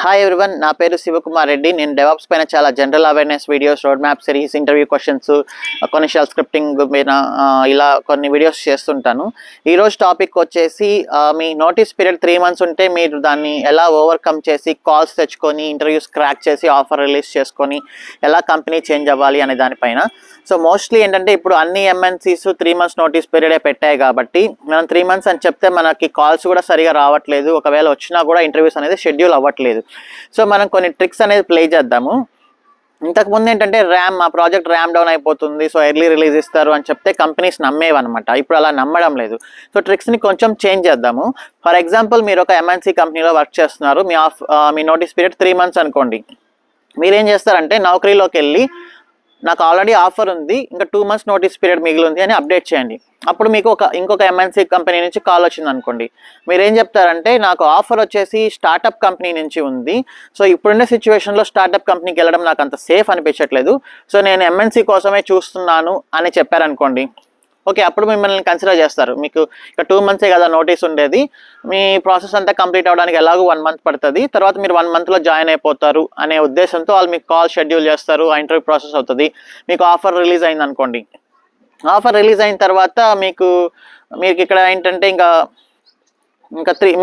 Hi everyone, నా పేరు శివకుమార్ రెడ్డి. నేను డెవాప్స్ పైన చాలా general awareness videos, road map series, interview questions, కొన్ని షెల్ స్క్రిప్టింగ్ మీద ఇలా కొన్ని వీడియోస్ చేస్తుంటాను. ఈరోజు టాపిక్ వచ్చేసి మీ నోటీస్ పీరియడ్ 3 months ఉంటే మీరు దాన్ని ఎలా ఓవర్కమ్ చేసి కాల్స్ తెచ్చుకొని ఇంటర్వ్యూస్ క్రాక్ చేసి ఆఫర్ రిలీజ్ చేసుకొని ఎలా కంపెనీ చేంజ్ అవ్వాలి అనే దానిపైన. సో మోస్ట్లీ ఏంటంటే ఇప్పుడు అన్ని ఎంఎన్సీస్ 3 months నోటీస్ పీరియడే పెట్టాయి కాబట్టి మనం 3 months అని చెప్తే మనకి కాల్స్ కూడా సరిగా రావట్లేదు. ఒకవేళ వచ్చినా కూడా ఇంటర్వ్యూస్ అనేది షెడ్యూల్ అవ్వట్లేదు. సో మనం కొన్ని ట్రిక్స్ అనేది ప్లే చేద్దాము. ఇంతకుముందు ఏంటంటే మా ప్రాజెక్ట్ ర్యామ్ డౌన్ అయిపోతుంది, సో ఎర్లీ రిలీజ్ ఇస్తారు అని చెప్తే కంపెనీస్ నమ్మేవన్నమాట. ఇప్పుడు అలా నమ్మడం లేదు. సో ట్రిక్స్ని కొంచెం చేంజ్ చేద్దాము. ఫర్ ఎగ్జాంపుల్, మీరు ఒక ఎంఎన్సీ కంపెనీలో వర్క్ చేస్తున్నారు. మీ నోటీస్ పీరియడ్ 3 months అనుకోండి. మీరేం చేస్తారంటే నౌకరీలోకి వెళ్ళి నాకు ఆల్రెడీ ఆఫర్ ఉంది, ఇంకా 2 months నోటీస్ పీరియడ్ మిగిలింది అని అప్డేట్ చేయండి. అప్పుడు మీకు ఇంకొక ఎంఎన్సీ కంపెనీ నుంచి కాల్ వచ్చింది అనుకోండి. మీరేం చెప్తారంటే నాకు ఆఫర్ వచ్చేసి స్టార్టప్ కంపెనీ నుంచి ఉంది, సో ఇప్పుడున్న సిచ్యువేషన్లో స్టార్టప్ కంపెనీకి వెళ్ళడం నాకు అంత సేఫ్ అనిపించట్లేదు, సో నేను ఎంఎన్సీ కోసమే చూస్తున్నాను అని చెప్పారనుకోండి. ఓకే, అప్పుడు మిమ్మల్ని కన్సిడర్ చేస్తారు. మీకు ఇక 2 months కదా నోటీస్ ఉండేది, మీ ప్రాసెస్ అంతా కంప్లీట్ అవ్వడానికి ఎలాగో 1 month పడుతుంది, తర్వాత మీరు 1 monthలో జాయిన్ అయిపోతారు అనే ఉద్దేశంతో వాళ్ళు మీకు కాల్ షెడ్యూల్ చేస్తారు. ఆ ఇంటర్వ్యూ ప్రాసెస్ అవుతుంది. మీకు ఆఫర్ రిలీజ్ అయింది అనుకోండి. ఆఫర్ రిలీజ్ అయిన తర్వాత మీకు ఇక్కడ ఏంటంటే ఇంకా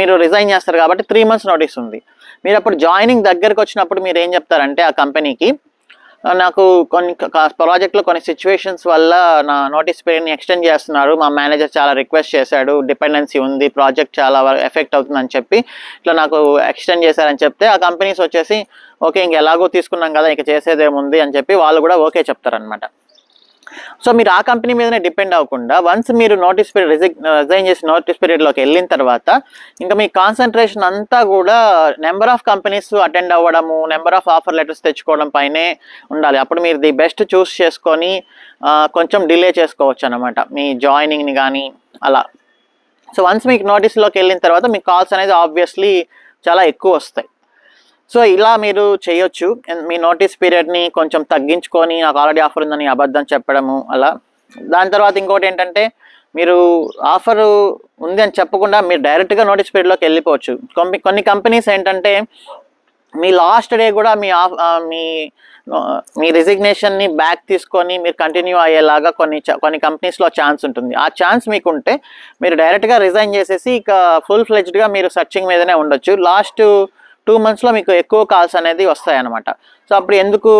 మీరు రిజైన్ చేస్తారు కాబట్టి 3 months నోటీస్ ఉంది. మీరు అప్పుడు జాయినింగ్ దగ్గరకు వచ్చినప్పుడు మీరు ఏం చెప్తారంటే ఆ కంపెనీకి, నాకు కొన్ని ప్రాజెక్ట్లో కొన్ని సిచ్యువేషన్స్ వల్ల నా నోటీస్ పీరియడ్ని ఎక్స్టెండ్ చేస్తున్నారు, మా మేనేజర్ చాలా రిక్వెస్ట్ చేశాడు, డిపెండెన్సీ ఉంది, ప్రాజెక్ట్ చాలా ఎఫెక్ట్ అవుతుందని చెప్పి ఇట్లా నాకు ఎక్స్టెండ్ చేశారని చెప్తే ఆ కంపెనీస్ వచ్చేసి ఓకే ఇంక ఎలాగో తీసుకున్నాం కదా ఇంక చేసేదేముంది అని చెప్పి వాళ్ళు కూడా ఓకే చెప్తారనమాట. సో మీరు ఆ కంపెనీ మీదనే డిపెండ్ అవ్వకుండా వన్స్ మీరు నోటీస్ పీరియడ్ రిజైన్ చేసి నోటీస్ పీరియడ్లోకి వెళ్ళిన తర్వాత ఇంకా మీ కాన్సన్ట్రేషన్ అంతా కూడా నెంబర్ ఆఫ్ కంపెనీస్ అటెండ్ అవ్వడము, నెంబర్ ఆఫ్ ఆఫర్ లెటర్స్ తెచ్చుకోవడం పైనే ఉండాలి. అప్పుడు మీరు ది బెస్ట్ చూస్ చేసుకొని కొంచెం డిలే చేసుకోవచ్చు అనమాట మీ జాయినింగ్ని కానీ అలా. సో వన్స్ మీకు నోటీస్లోకి వెళ్ళిన తర్వాత మీ కాల్స్ అనేది ఆబ్వియస్లీ చాలా ఎక్కువ వస్తాయి. సో ఇలా మీరు చేయొచ్చు. మీ నోటీస్ పీరియడ్ని కొంచెం తగ్గించుకొని నాకు ఆల్రెడీ ఆఫర్ ఉందని అబద్ధం చెప్పడము అలా. దాని తర్వాత ఇంకోటి ఏంటంటే మీరు ఆఫర్ ఉంది అని చెప్పకుండా మీరు డైరెక్ట్గా నోటీస్ పీరియడ్లోకి వెళ్ళిపోవచ్చు. కొన్ని కంపెనీస్ ఏంటంటే మీ లాస్ట్ డే కూడా మీ రిజిగ్నేషన్ని బ్యాక్ తీసుకొని మీరు కంటిన్యూ అయ్యేలాగా కొన్ని కంపెనీస్లో ఛాన్స్ ఉంటుంది. ఆ ఛాన్స్ మీకుంటే మీరు డైరెక్ట్గా రిజైన్ చేసేసి ఇక ఫుల్ ఫ్లెడ్జ్డ్గా మీరు సర్చింగ్ మీదనే ఉండొచ్చు. లాస్ట్ 2 monthsలో మీకు ఎక్కువ కాల్స్ అనేది వస్తాయన్నమాట. సో అప్పుడు ఎందుకు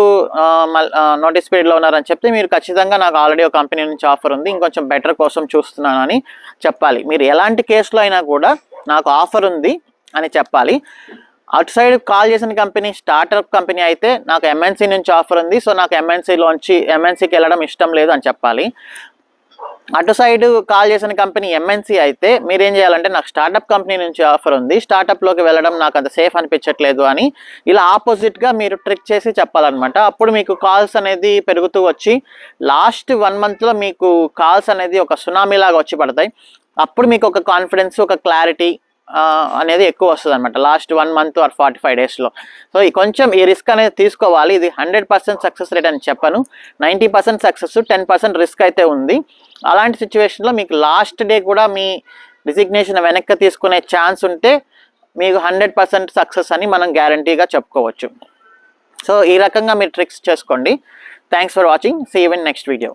నోటీస్ పీరియడ్లో ఉన్నారని చెప్తే మీరు ఖచ్చితంగా నాకు ఆల్రెడీ ఒక కంపెనీ నుంచి ఆఫర్ ఉంది, ఇంకొంచెం బెటర్ కోసం చూస్తున్నాను అని చెప్పాలి. మీరు ఎలాంటి కేసులో అయినా కూడా నాకు ఆఫర్ ఉంది అని చెప్పాలి. అటు సైడ్ కాల్ చేసిన కంపెనీ స్టార్టప్ కంపెనీ అయితే నాకు ఎంఎన్సీ నుంచి ఆఫర్ ఉంది, సో నాకు ఎంఎన్సీకి వెళ్ళడం ఇష్టం లేదు అని చెప్పాలి. అటు సైడ్ కాల్ చేసిన కంపెనీ ఎంఎన్సీ అయితే మీరేం చేయాలంటే నాకు స్టార్టప్ కంపెనీ నుంచి ఆఫర్ ఉంది, స్టార్టప్లోకి వెళ్ళడం నాకు అంత సేఫ్ అనిపించట్లేదు అని ఇలా ఆపోజిట్గా మీరు ట్రిక్ చేసి చెప్పాలన్నమాట. అప్పుడు మీకు కాల్స్ అనేది పెరుగుతూ వచ్చి లాస్ట్ 1 monthలో మీకు కాల్స్ అనేది ఒక సునామీ లాగా వచ్చి పడతాయి. అప్పుడు మీకు ఒక కాన్ఫిడెన్స్, ఒక క్లారిటీ అనేది ఎక్కువ వస్తుంది అనమాట లాస్ట్ 1 month or 45 daysలో. సో కొంచెం ఈ రిస్క్ అనేది తీసుకోవాలి. ఇది 100% సక్సెస్ రేట్ అని చెప్పను, 90% సక్సెస్, 10% రిస్క్ అయితే ఉంది. అలాంటి సిచ్యువేషన్లో మీకు లాస్ట్ డే కూడా మీ రిజిగ్నేషన్ వెనక్కి తీసుకునే ఛాన్స్ ఉంటే మీకు 100% సక్సెస్ అని మనం గ్యారంటీగా చెప్పుకోవచ్చు. సో ఈ రకంగా మీరు ట్రిక్స్ చేసుకోండి. Thanks for watching. See you in next video.